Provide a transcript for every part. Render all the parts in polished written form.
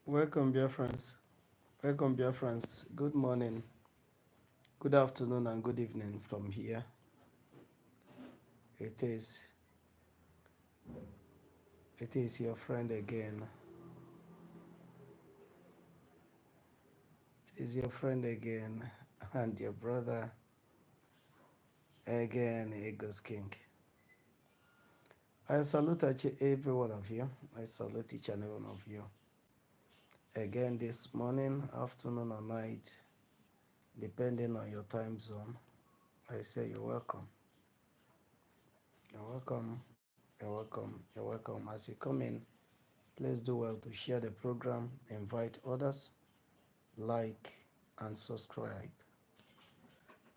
Welcome, dear friends. Welcome, dear friends. Good morning, good afternoon, and good evening from here. It is it is your friend again. It is your friend again, and your brother again, Eagles King. I salute every one of you. I salute each and every one of you. Again this morning, afternoon, or night, depending on your time zone. I say you're welcome. You're welcome. You're welcome. You're welcome. As you come in, please do well to share the program, invite others, like, and subscribe.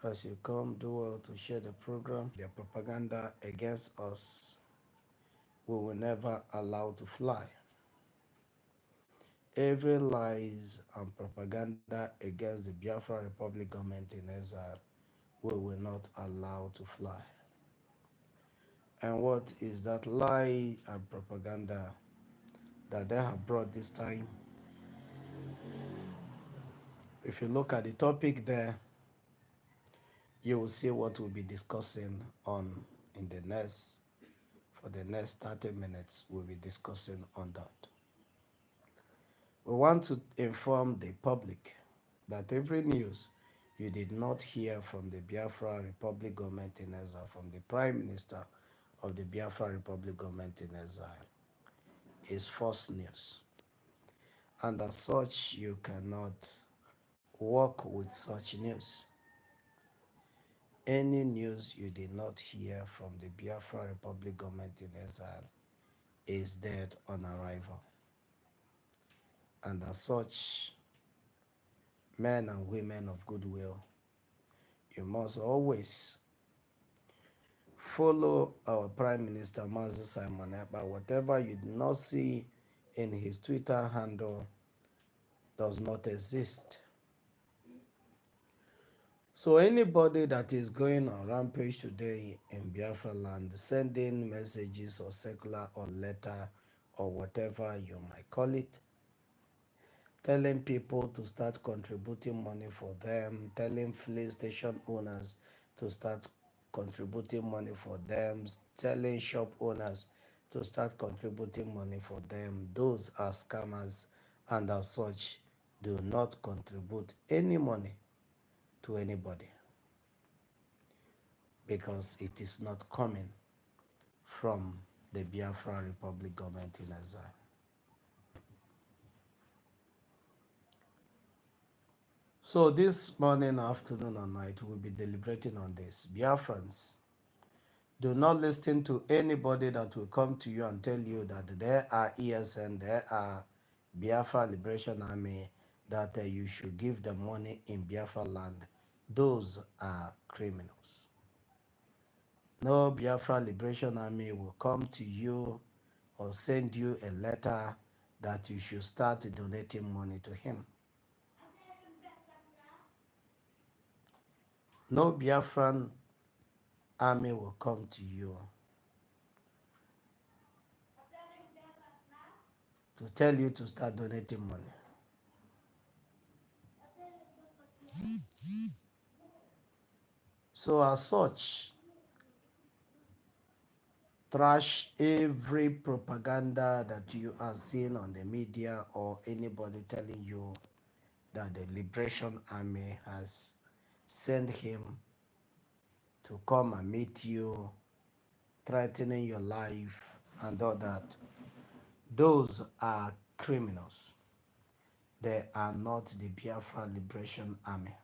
As you come, do well to share the program. Their propaganda against us, we will never allow to fly. Every lies and propaganda against the Biafra Republic government in exile, we will not allow to fly. And what is that lie and propaganda that they have brought this time? If you look at the topic there, you will see what we'll be discussing on in the next, for the next 30 minutes, we'll be discussing on that. We want to inform the public that every news you did not hear from the Biafra Republic government in exile, from the Prime Minister of the Biafra Republic government in exile, is false news. And as such, you cannot work with such news. Any news you did not hear from the Biafra Republic government in exile is dead on arrival. And as such, men and women of goodwill, you must always follow our Prime Minister, Mazi Simon Ekpa. Whatever you do not see in his Twitter handle does not exist. So anybody that is going on rampage today in Biafra land, sending messages or circular or letter or whatever you might call it, telling people to start contributing money for them, telling filling station owners to start contributing money for them, telling shop owners to start contributing money for them. Those are scammers, and as such, do not contribute any money to anybody because it is not coming from the Biafra Republic government in exile. So this morning, afternoon, and night, we'll be deliberating on this. Biafrans, do not listen to anybody that will come to you and tell you that there are ESN, there are Biafra Liberation Army, that you should give them money in Biafra land. Those are criminals. No Biafra Liberation Army will come to you or send you a letter that you should start donating money to him. No Biafran army will come to you to tell you to start donating money. So as such, trash every propaganda that you are seeing on the media or anybody telling you that the Liberation Army has sent him to come and meet you, threatening your life and all that. Those are criminals. They are not the Biafra Liberation Army.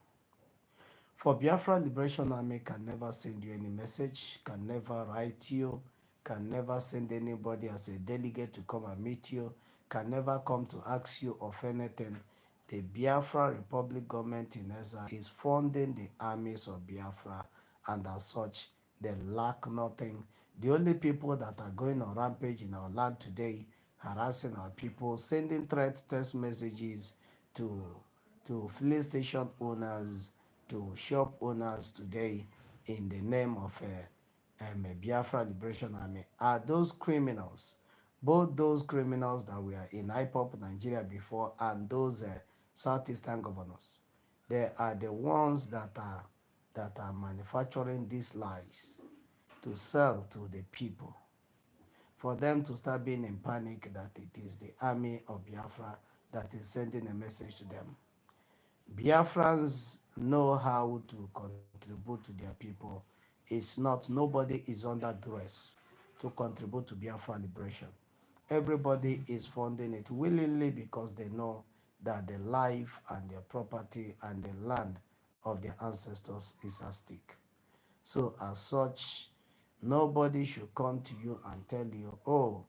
For Biafra Liberation Army can never send you any message, can never write you, can never send anybody as a delegate to come and meet you, can never come to ask you of anything. The Biafra Republic government in exile is funding the armies of Biafra, and as such, they lack nothing. The only people that are going on rampage in our land today, harassing our people, sending threat text messages to filling station owners, to shop owners today in the name of a Biafra Liberation Army, are those criminals. Both those criminals that were in IPOB Nigeria before and those southeastern governors, they are the ones that are manufacturing these lies to sell to the people, for them to start being in panic that it is the army of Biafra that is sending a message to them. Biafrans know how to contribute to their people. It's not, nobody is under duress to contribute to Biafra liberation. Everybody is funding it willingly because they know that the life and their property and the land of their ancestors is at stake. So, as such, nobody should come to you and tell you, oh,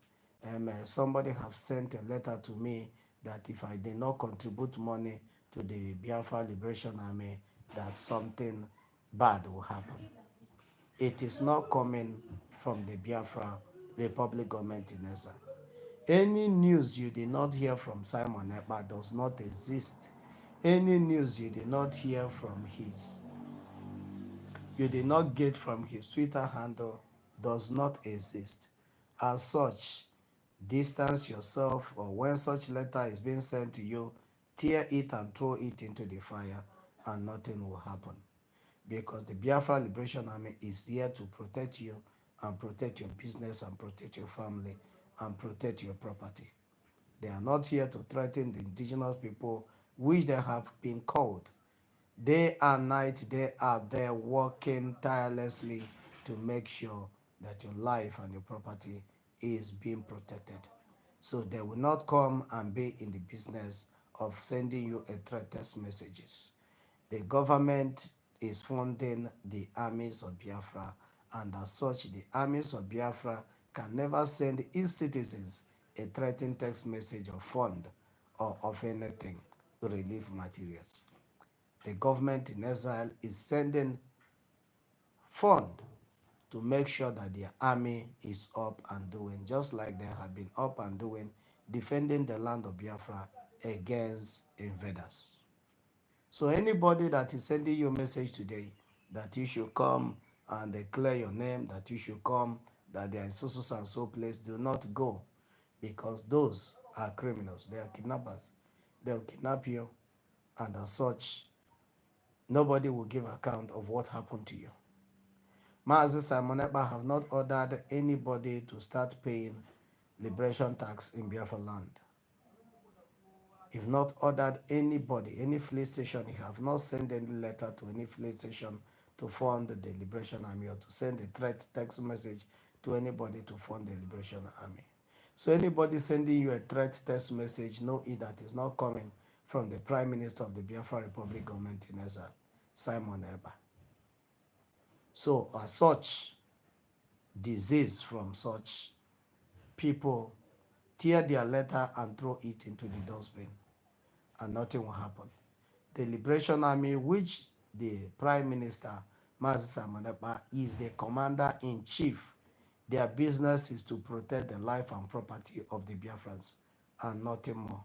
somebody have sent a letter to me that if I did not contribute money to the Biafra Liberation Army, that something bad will happen. It is not coming from the Biafra Republic government in Esa. Any news you did not hear from Simon Ekpa does not exist. Any news you did not hear from his you did not get from his Twitter handle does not exist. As such, distance yourself, or when such letter is being sent to you, tear it and throw it into the fire and nothing will happen. Because the Biafra Liberation Army is here to protect you and protect your business and protect your family and protect your property. They are not here to threaten the indigenous people which they have been called. Day and night, they are there working tirelessly to make sure that your life and your property is being protected. So they will not come and be in the business of sending you a threat text messages. The government is funding the armies of Biafra, and as such, the armies of Biafra can never send its citizens a threatening text message or fund or of anything relief materials. The government in exile is sending fund to make sure that their army is up and doing, just like they have been up and doing, defending the land of Biafra against invaders. So anybody that is sending you a message today that you should come and declare your name, that you should come, that they are in so and so place, do not go, because those are criminals. They are kidnappers. They will kidnap you, and as such, nobody will give account of what happened to you. Mazi Simon Ekpa have not ordered anybody to start paying liberation tax in Biafra land. If not ordered anybody, any fleet station, he have not sent any letter to any fleet station to fund the Liberation Army or to send a threat text message to anybody to fund the Liberation Army. So anybody sending you a threat text message, know it that is not coming from the Prime Minister of the Biafra Republic government in exile, Simon Ekpa. So as such, disease from such people, tear their letter and throw it into the dustbin, and nothing will happen. The Liberation Army, which the Prime Minister, Mazi Simon Ekpa, is the commander-in-chief, their business is to protect the life and property of the Biafrans and nothing more.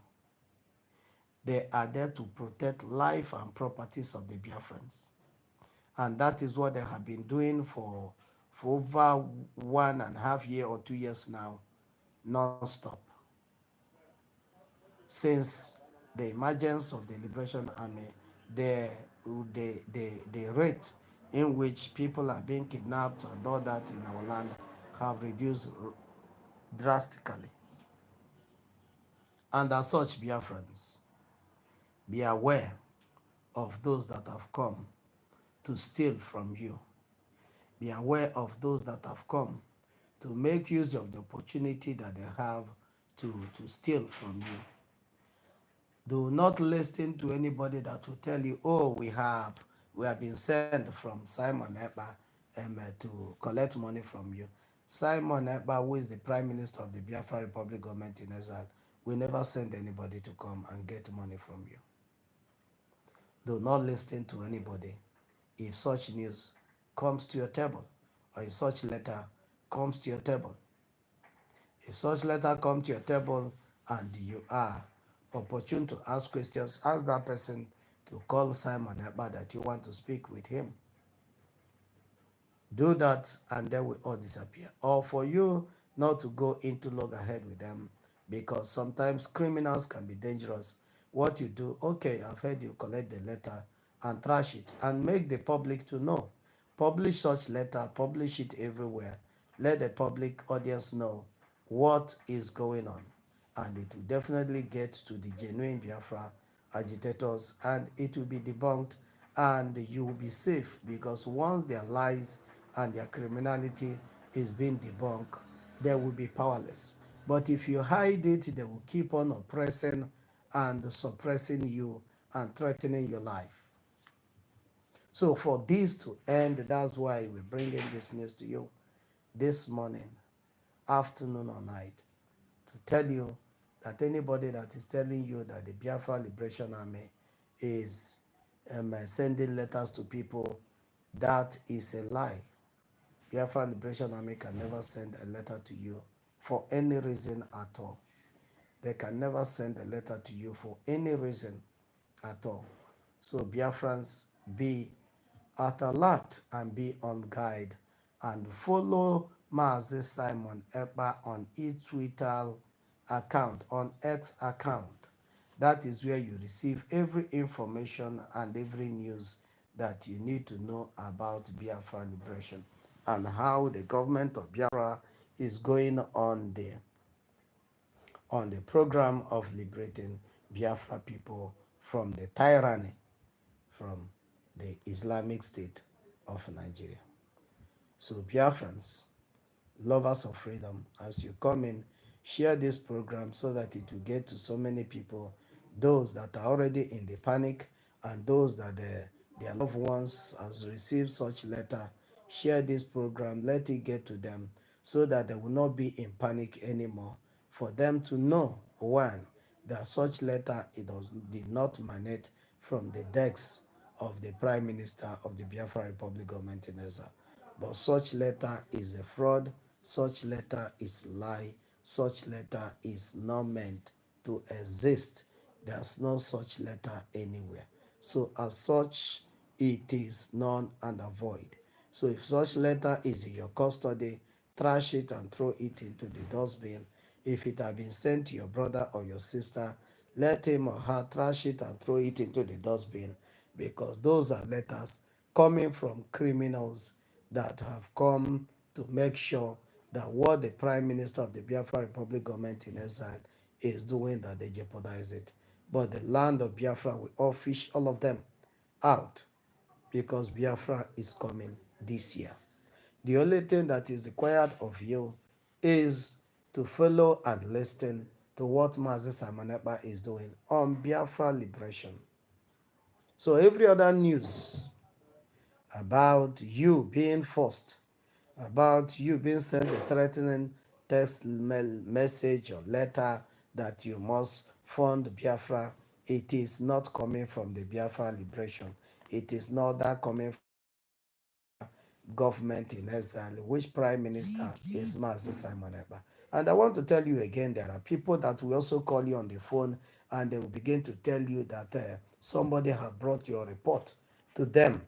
They are there to protect life and properties of the Biafrans. And that is what they have been doing for over 1.5 years or 2 years now, non-stop. Since the emergence of the Liberation Army, the rate in which people are being kidnapped and all that in our land have reduced drastically. And as such, Biafrans, be aware of those that have come to steal from you. Be aware of those that have come to make use of the opportunity that they have to steal from you. Do not listen to anybody that will tell you, oh, we have been sent from Simon Ekpa to collect money from you. Simon Ekpa, who is the Prime Minister of the Biafra Republic government in exile, will never send anybody to come and get money from you. Do not listen to anybody. If such news comes to your table, or if such letter comes to your table, if such letter comes to your table and you are opportune to ask questions, ask that person to call Simon Ekpa that you want to speak with him. Do that and they will all disappear. Or for you not to go into loggerhead with them, because sometimes criminals can be dangerous. What you do, okay, I've heard you, collect the letter and trash it and make the public to know. Publish such letter, publish it everywhere. Let the public audience know what is going on, and it will definitely get to the genuine Biafra agitators, and it will be debunked, and you will be safe, because once their lies and their criminality is being debunked, they will be powerless. But if you hide it, they will keep on oppressing and suppressing you and threatening your life. So for this to end, that's why we're bringing this news to you this morning, afternoon or night, to tell you that anybody that is telling you that the Biafra Liberation Army is sending letters to people, that is a lie. Biafra Liberation Army can never send a letter to you for any reason at all. They can never send a letter to you for any reason at all. So Biafrans, be at alert and be on guide, and follow Mazi Simon Ekpa on his Twitter account, on X account. That is where you receive every information and every news that you need to know about Biafra liberation and how the government of Biafra is going on the program of liberating Biafra people from the tyranny from the Islamic State of Nigeria. So Biafrans, lovers of freedom, as you come in, share this program so that it will get to so many people, those that are already in the panic and those that their loved ones has received such letter. Share this program, let it get to them so that they will not be in panic anymore, for them to know, one, that such letter did not emanate from the decks of the Prime Minister of the Biafra Republic government in Ezra. But such letter is a fraud, such letter is lie, such letter is not meant to exist. There's no such letter anywhere. So as such, it is null and void. So if such letter is in your custody, trash it and throw it into the dustbin. If it has been sent to your brother or your sister, let him or her trash it and throw it into the dustbin, because those are letters coming from criminals that have come to make sure that what the Prime Minister of the Biafra Republic government in exile is doing, that they jeopardize it. But the land of Biafra will all fish all of them out, because Biafra is coming this year. The only thing that is required of you is to follow and listen to what Mazi Simon Ekpa is doing on Biafra liberation. So every other news about you being forced, about you being sent a threatening text message or letter that you must fund Biafra, it is not coming from the Biafra liberation. It is not that coming from the Biafra government in exile, which Prime Minister is Mazi Simon Ekpa. And I want to tell you again, there are people that will also call you on the phone and they will begin to tell you that somebody has brought your report to them.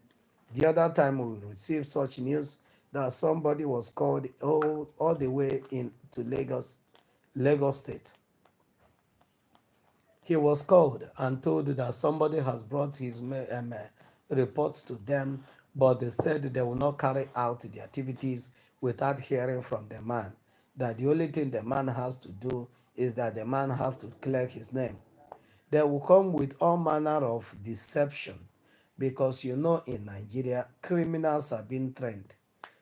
The other time we received such news that somebody was called all the way into Lagos State. He was called and told that somebody has brought his report to them, but they said they will not carry out the activities without hearing from the man. That the only thing the man has to do is that the man has to clear his name. They will come with all manner of deception, because you know in Nigeria, criminals are being trained.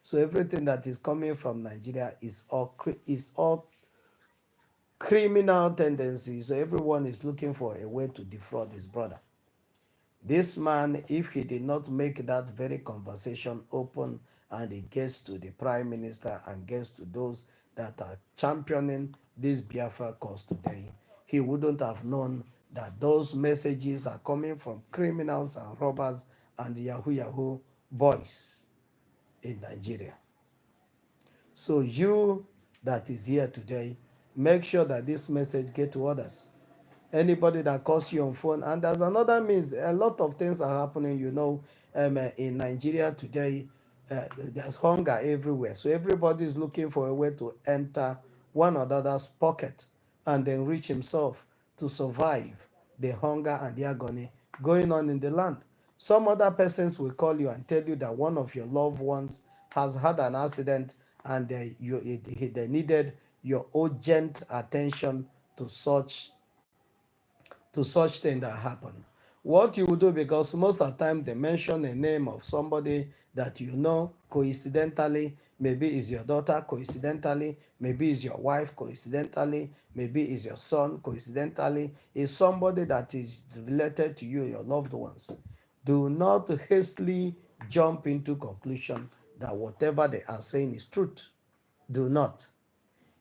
So everything that is coming from Nigeria is all criminal tendencies. So everyone is looking for a way to defraud his brother. This man, if he did not make that very conversation open and he gets to the Prime Minister and gets to those that are championing this Biafra cause today, he wouldn't have known that those messages are coming from criminals and robbers and Yahoo boys in Nigeria. So you that is here today, make sure that this message get to others. Anybody that calls you on phone, and there's another means, a lot of things are happening, in Nigeria today. there's hunger everywhere. So everybody is looking for a way to enter one another's pocket and enrich himself to survive the hunger and the agony going on in the land. Some other persons will call you and tell you that one of your loved ones has had an accident and they needed your urgent attention to such thing that happen. What you will do, because most of the time they mention a name of somebody that you know, coincidentally, maybe is your daughter, coincidentally, maybe is your wife, coincidentally, maybe is your son, coincidentally, is somebody that is related to you, your loved ones. Do not hastily jump into conclusion that whatever they are saying is truth. Do not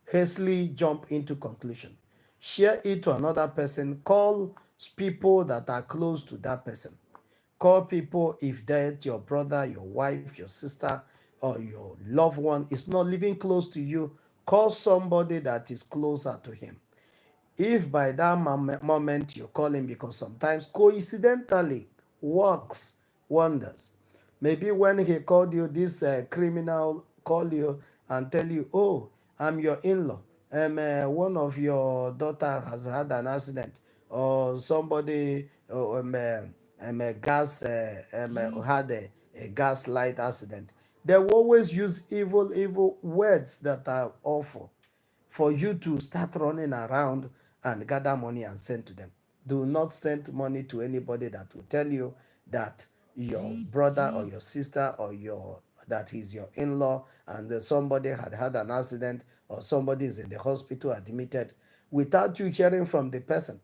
hastily jump into conclusion. Share it to another person. Call people that are close to that person. Call people if that your brother, your wife, your sister, or your loved one is not living close to you. Call somebody that is closer to him. If by that moment you call him, because sometimes coincidentally works wonders. Maybe when he called you, this criminal call you and tell you, oh, I'm your in-law. One of your daughter has had an accident, or somebody gas had a gas light accident. They will always use evil words that are awful for you to start running around and gather money and send to them. Do not send money to anybody that will tell you that your brother or your sister or your that is your in-law and somebody had an accident or somebody is in the hospital admitted without you hearing from the person,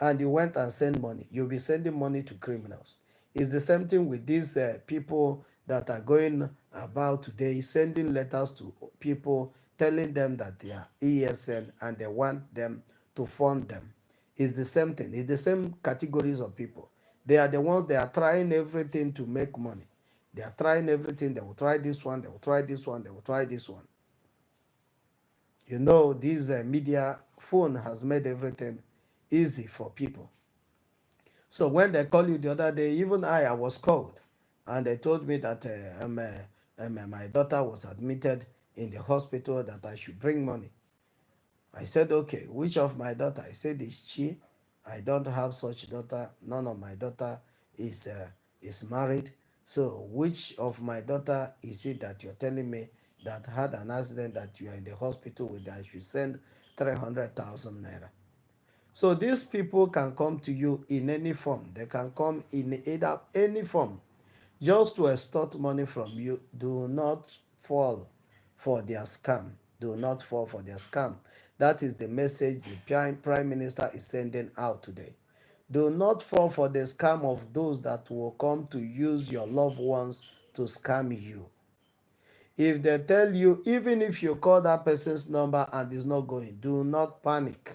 and you went and sent money. You'll be sending money to criminals. It's the same thing with these people that are going about today, sending letters to people, telling them that they are ESN and they want them to fund them. It's the same thing. It's the same categories of people. They are the ones, they are trying everything to make money. They are trying everything. They will try this one, they will try this one, they will try this one. You know, this media phone has made everything easy for people. So when they called you the other day, even I was called, and they told me that my daughter was admitted in the hospital, that I should bring money. I said, okay, which of my daughter? I said, it's she. I don't have such daughter. None of my daughter is married. So which of my daughter is it that you're telling me that had an accident, that you are in the hospital with, that I should send 300,000 naira? So these people can come to you in any form. They can come in either any form just to extort money from you. Do not fall for their scam. Do not fall for their scam. That is the message the Prime Minister is sending out today. Do not fall for the scam of those that will come to use your loved ones to scam you. If they tell you, even if you call that person's number and it's not going, do not panic.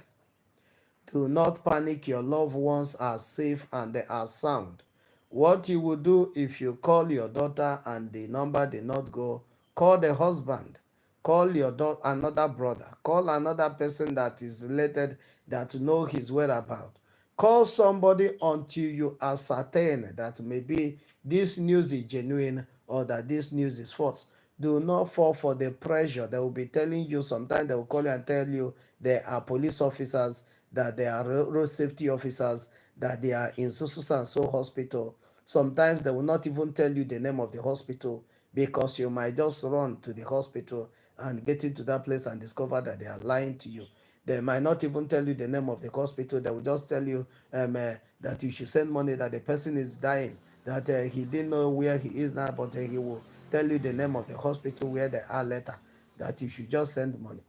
Do not panic. Your loved ones are safe and they are sound. What you will do if you call your daughter and the number did not go, call the husband, call your another brother, call another person that is related that know his whereabouts. Call somebody until you ascertain that maybe this news is genuine or that this news is false. Do not fall for the pressure. They will be telling you, sometimes they will call you and tell you they are police officers, that they are road safety officers, that they are in so and so hospital. Sometimes they will not even tell you the name of the hospital, because you might just run to the hospital and get into that place and discover that they are lying to you. They might not even tell you the name of the hospital. They will just tell you that you should send money, that the person is dying, that he didn't know where he is now, but he will tell you the name of the hospital where they are later, that you should just send money.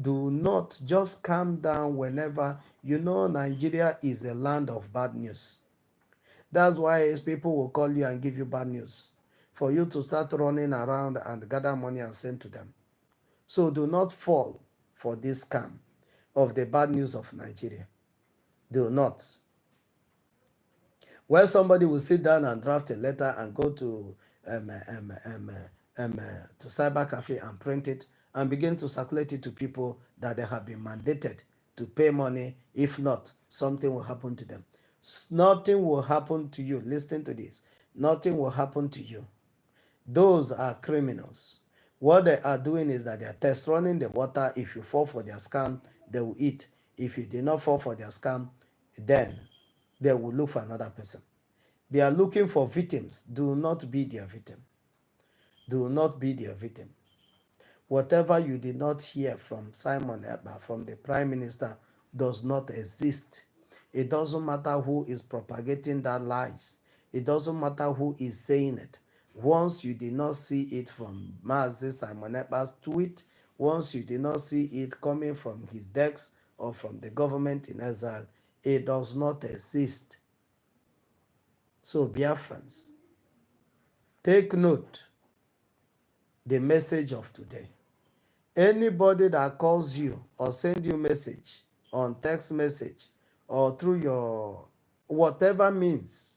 Do not, just calm down whenever you know Nigeria is a land of bad news. That's why people will call you and give you bad news for you to start running around and gather money and send to them. So do not fall for this scam of the bad news of Nigeria. Do not. Where somebody will sit down and draft a letter and go to to cyber cafe and print it and begin to circulate it to people that they have been mandated to pay money. If not, something will happen to them. Nothing will happen to you. Listen to this. Nothing will happen to you. Those are criminals. What they are doing is that they are test running the water. If you fall for their scam, they will eat. If you did not fall for their scam, then they will look for another person. They are looking for victims. Do not be their victim. Do not be their victim. Whatever you did not hear from Simon Ekpa, from the Prime Minister, does not exist. It doesn't matter who is propagating that lies. It doesn't matter who is saying it. Once you did not see it from Mazi Simon Ekpa's tweet, once you did not see it coming from his desk or from the government in exile, it does not exist. So, Biafrans, take note the message of today. Anybody that calls you or send you message on text message or through your whatever means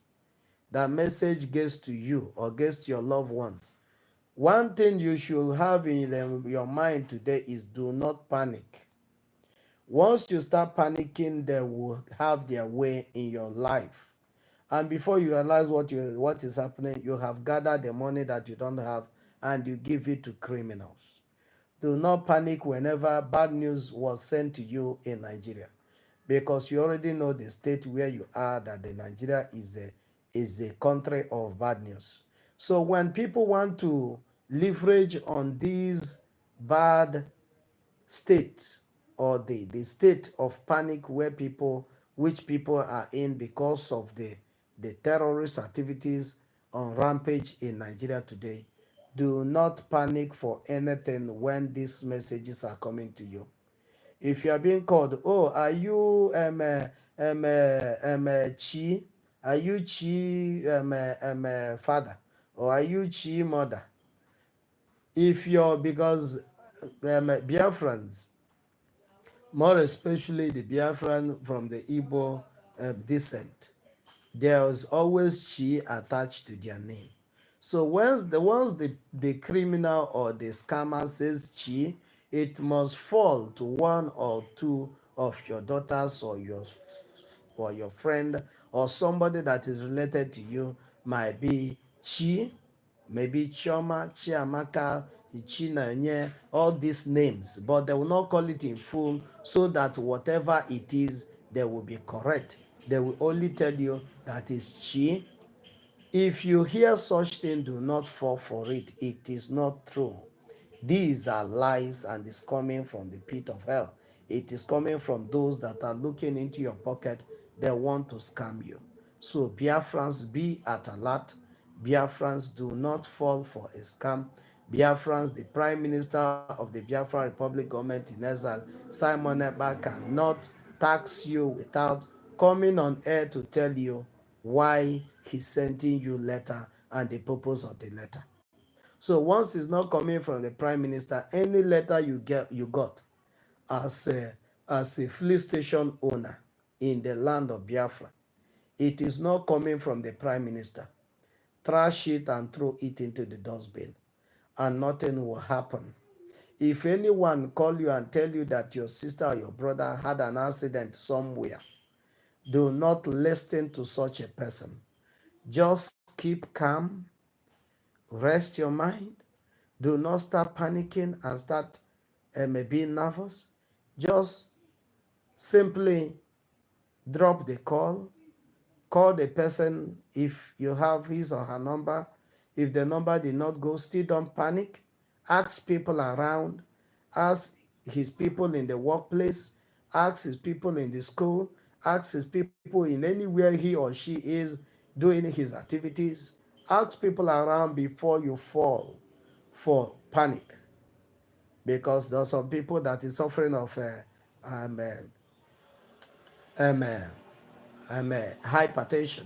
that message gets to you or gets to your loved ones, one thing you should have in your mind today is do not panic. Once you start panicking, they will have their way in your life. And before you realize what is happening, you have gathered the money that you don't have and you give it to criminals. Do not panic whenever bad news was sent to you in Nigeria, because you already know the state where you are, that the Nigeria is a country of bad news. So when people want to leverage on these bad state, or the state of panic where which people are in because of the terrorist activities on rampage in Nigeria today, do not panic for anything when these messages are coming to you. If you are being called, oh, are you Chi? Are you Chi father? Or are you Chi mother? If you're, because Biafrans, more especially the Biafran from the Igbo descent, there is always Chi attached to their name. So once the criminal or the scammer says Chi, it must fall to one or two of your daughters or your friend or somebody that is related to you, might be Chi, maybe Chioma, Chiamaka, Chinanye, all these names, but they will not call it in full, so that whatever it is, they will be correct. They will only tell you that is Chi. If you hear such thing, do not fall for it. It is not true. These are lies, and it's coming from the pit of hell. It is coming from those that are looking into your pocket. They want to scam you. So Biafrans, be at alert. Biafrans, do not fall for a scam. Biafrans, the Prime Minister of the Biafra Republic government in exile, Simon Ekpa, cannot tax you without coming on air to tell you why he's sending you letter and the purpose of the letter. So once it's not coming from the Prime Minister, any letter you got as a fleet station owner in the land of Biafra, it is not coming from the Prime Minister. Trash it and throw it into the dustbin, and nothing will happen. If anyone call you and tell you that your sister or your brother had an accident somewhere, do not listen to such a person. Just keep calm, rest your mind. Do not start panicking and start being nervous. Just simply drop the call the person if you have his or her number. If the number did not go, still don't panic. Ask people around, ask his people in the workplace, ask his people in the school, ask his people in anywhere he or she is doing his activities. Ask people around before you fall for panic, because there are some people that is suffering of um, um, hypertension.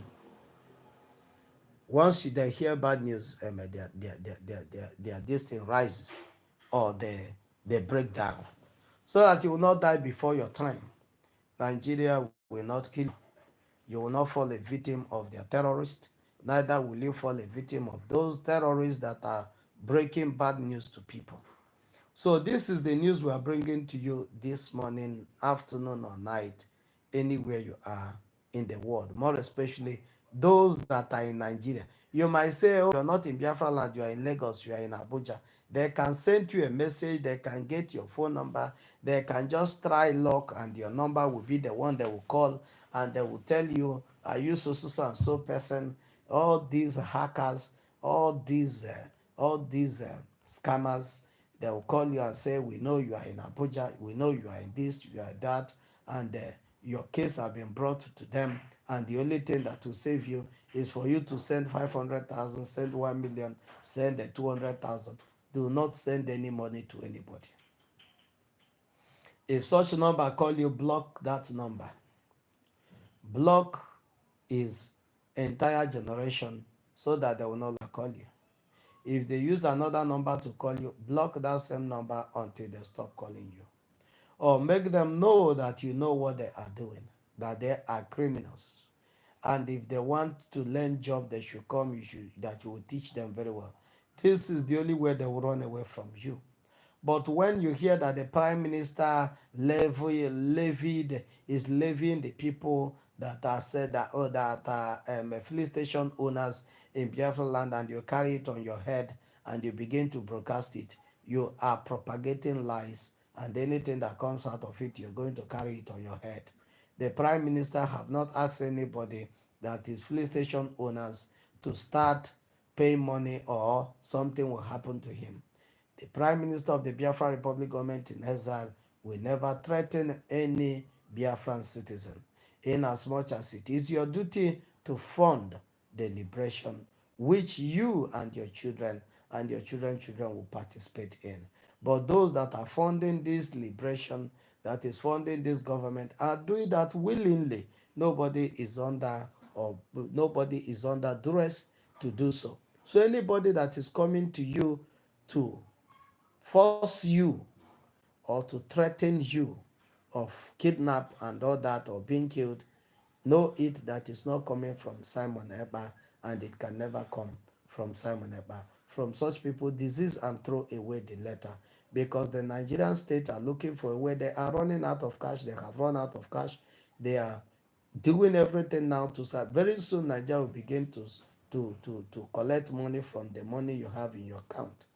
Once they hear bad news, this thing rises, or they break down. So that you will not die before your time. Nigeria will not kill you. You will not fall a victim of their terrorists. Neither will you fall a victim of those terrorists that are breaking bad news to people. So this is the news we are bringing to you this morning, afternoon or night, anywhere you are in the world, more especially those that are in Nigeria. You might say, oh, you're not in Biafra land, you are in Lagos, you are in Abuja. They can send you a message, they can get your phone number, they can just try luck, and your number will be the one they will call, and they will tell you, are you so and so person? All these hackers, all these scammers, they will call you and say, we know you are in Abuja, we know you are in this, you are that, and your case have been brought to them, and the only thing that will save you is for you to send 500,000, send 1 million, send 200,000. Do not send any money to anybody. If such number call you, block that number. Block his entire generation so that they will not call you. If they use another number to call you, block that same number until they stop calling you. Or make them know that you know what they are doing, that they are criminals. And if they want to learn job, they should come, that you will teach them very well. This is the only way they will run away from you. But when you hear that the prime minister is levying the people that are said that, oh, that are filling station owners in Biafra land, and you carry it on your head and you begin to broadcast it, you are propagating lies, and anything that comes out of it, you're going to carry it on your head. The prime minister have not asked anybody that is filling station owners to start paying money or something will happen to him. The Prime Minister of the Biafra Republic government in exile will never threaten any Biafran citizen, inasmuch as it is your duty to fund the liberation, which you and your children and your children's children will participate in. But those that are funding this liberation, that is funding this government, are doing that willingly. Nobody is under duress to do so. So anybody that is coming to you to force you or to threaten you of kidnap and all that, or being killed, know it that is not coming from Simon Ekpa, and it can never come from Simon Ekpa. From such people, disease and throw away the letter, because the Nigerian state are looking for a way. They are running out of cash. They have run out of cash. They are doing everything now to start. Very soon, Nigeria will begin to collect money from the money you have in your account.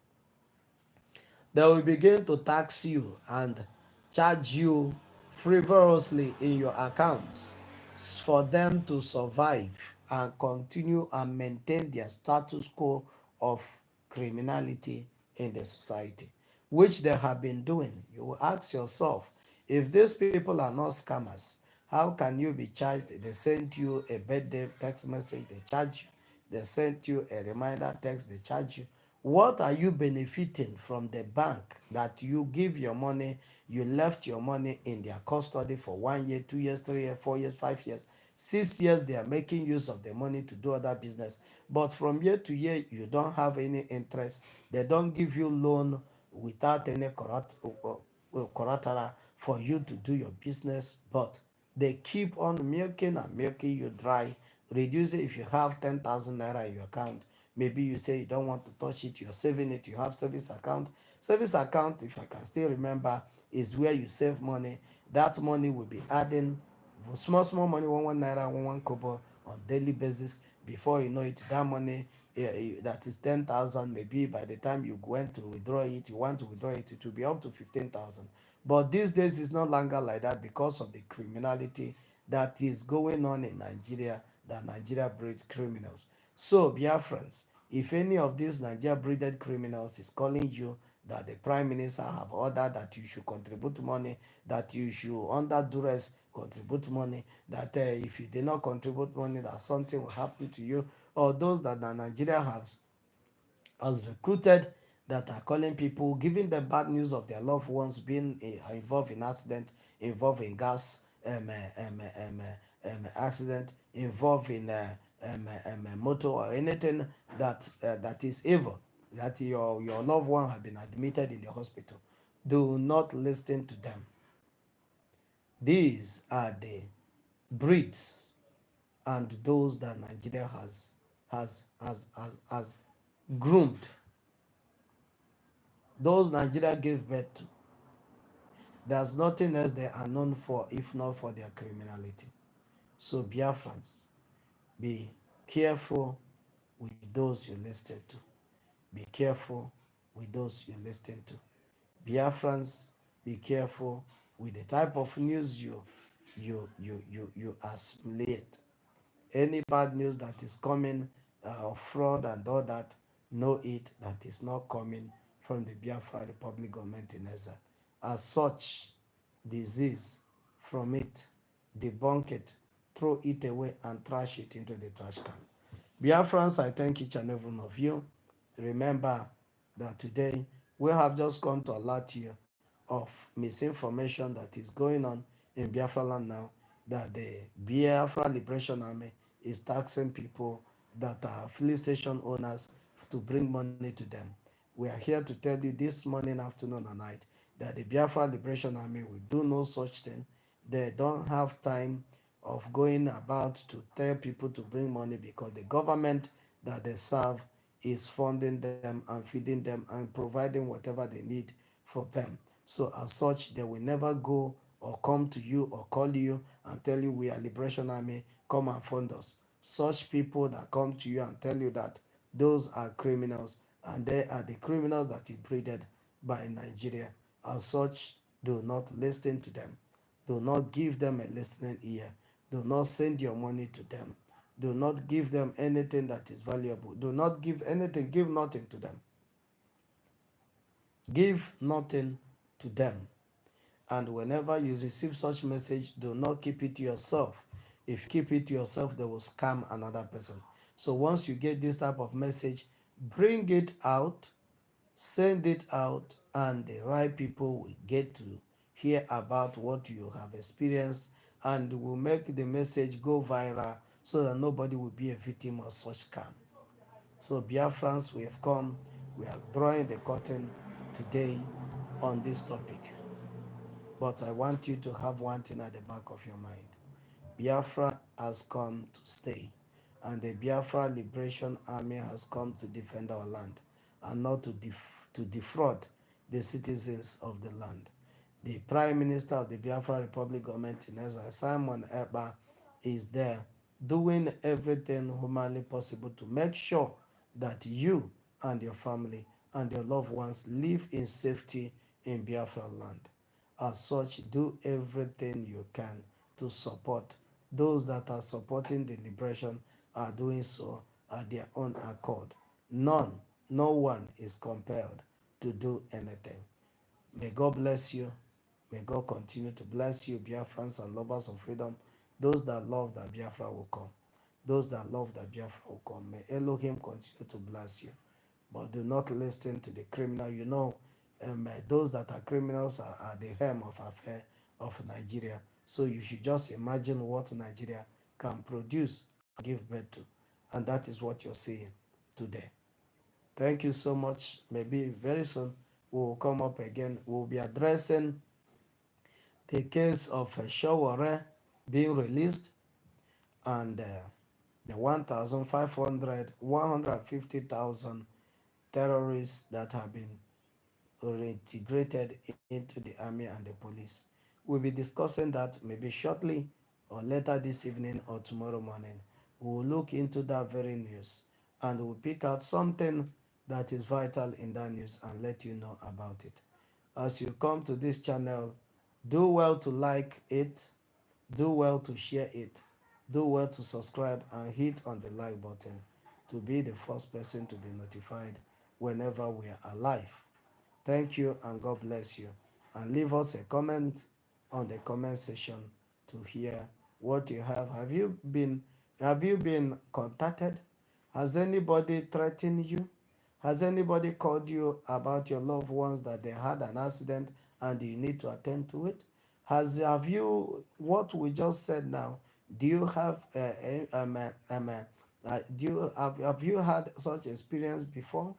They will begin to tax you and charge you frivolously in your accounts for them to survive and continue and maintain their status quo of criminality in the society, which they have been doing. You will ask yourself, if these people are not scammers, how can you be charged? They sent you a birthday text message, they charge you. They sent you a reminder text, they charge you. What are you benefiting from the bank that you give your money, you left your money in their custody for 1 year, 2 years, 3 years, 4 years, 5 years, 6 years? They are making use of the money to do other business. But from year to year, you don't have any interest. They don't give you loan without any collateral for you to do your business. But they keep on milking and milking you dry. Reduce it. If you have 10,000 naira in your account, maybe you say you don't want to touch it, you're saving it, you have service account. Service account, if I can still remember, is where you save money. That money will be adding small money, one naira, one kobo on daily basis. Before you know it, that money that is 10,000, maybe by the time you want to withdraw it, it will be up to 15,000. But these days it's no longer like that because of the criminality that is going on in Nigeria, that Nigeria breeds criminals. So, Biafrans, if any of these Nigeria breeded criminals is calling you that the prime minister have ordered that you should contribute money, that you should under duress contribute money, that if you did not contribute money, that something will happen to you, or those that Nigeria has recruited, that are calling people, giving them bad news of their loved ones being involved in accident, involved in gas accident, involved in motor or anything that is evil, that your loved one have been admitted in the hospital. Do not listen to them. These are the breeds and those that Nigeria has groomed. Those Nigeria gave birth to. There's nothing else they are known for if not for their criminality. So Biafrans, be careful with those you listen to. Be careful with those you listen to. Biafrans, be careful with the type of news you assimilate. Any bad news that is coming of fraud and all that, know it that is not coming from the Biafra Republic government in exile. As such, disease from it, debunk it, throw it away and trash it into the trash can. Biafrans, I thank each and every one of you. Remember that today we have just come to alert you of misinformation that is going on in Biafra land now, that the Biafra Liberation Army is taxing people that are filling station owners to bring money to them. We are here to tell you this morning, afternoon, and night that the Biafra Liberation Army will do no such thing. They don't have time of going about to tell people to bring money because the government that they serve is funding them and feeding them and providing whatever they need for them. So as such, they will never go or come to you or call you and tell you we are Liberation Army, come and fund us. Such people that come to you and tell you that, those are criminals, and they are the criminals that is breeded by Nigeria. As such, do not listen to them. Do not give them a listening ear. Do not send your money to them. Do not give them anything that is valuable. Do not give anything, give nothing to them. Give nothing to them. And whenever you receive such message, do not keep it to yourself. If you keep it to yourself, they will scam another person. So once you get this type of message, bring it out, send it out, and the right people will get to hear about what you have experienced and will make the message go viral so that nobody will be a victim of such scam. So Biafrans, we have come, we are drawing the curtain today on this topic. But I want you to have one thing at the back of your mind. Biafra has come to stay, and the Biafra Liberation Army has come to defend our land and not to defraud the citizens of the land. The Prime Minister of the Biafra Republic government in exile, Simon Ekpa, is there doing everything humanly possible to make sure that you and your family and your loved ones live in safety in Biafra land. As such, do everything you can to support. Those that are supporting the liberation are doing so at their own accord. No one is compelled to do anything. May God bless you. May God continue to bless you, Biafrans and lovers of freedom. Those that love that Biafra will come. Those that love that Biafra will come. May Elohim continue to bless you. But do not listen to the criminal. You know, those that are criminals are the helm of affair of Nigeria. So you should just imagine what Nigeria can produce and give birth to. And that is what you're seeing today. Thank you so much. Maybe very soon we will come up again. We'll be addressing the case of Shawara being released and the 150,000 terrorists that have been reintegrated into the army and the police. We'll be discussing that maybe shortly or later this evening or tomorrow morning. We will look into that very news and we'll pick out something that is vital in that news and let you know about it. As you come to this channel, do well to like it, do well to share it, do well to subscribe and hit on the like button to be the first person to be notified whenever we are alive. Thank you and God bless you. And leave us a comment on the comment section to hear what you have. Have you been contacted? Has anybody threatened you? Has anybody called you about your loved ones that they had an accident and you need to attend to it? Have you what we just said now? Do you have have you had such experience before?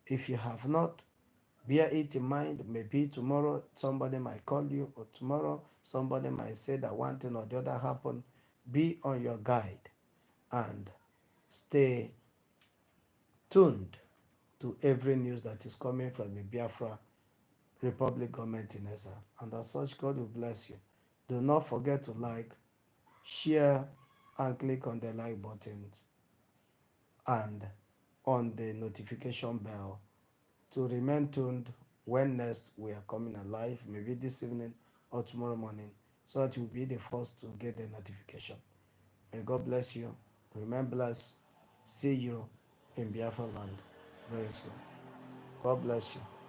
If you have not, bear it in mind. Maybe tomorrow somebody might call you, or tomorrow somebody might say that one thing or the other happened. Be on your guide and stay tuned to every news that is coming from the Biafra Republic government in exile. And as such, God will bless you. Do not forget to like, share, and click on the like buttons. and on the notification bell to remain tuned when next we are coming alive, maybe this evening or tomorrow morning, so that you'll be the first to get the notification. May God bless you. Remain blessed. See you in Biafra land very soon. God bless you.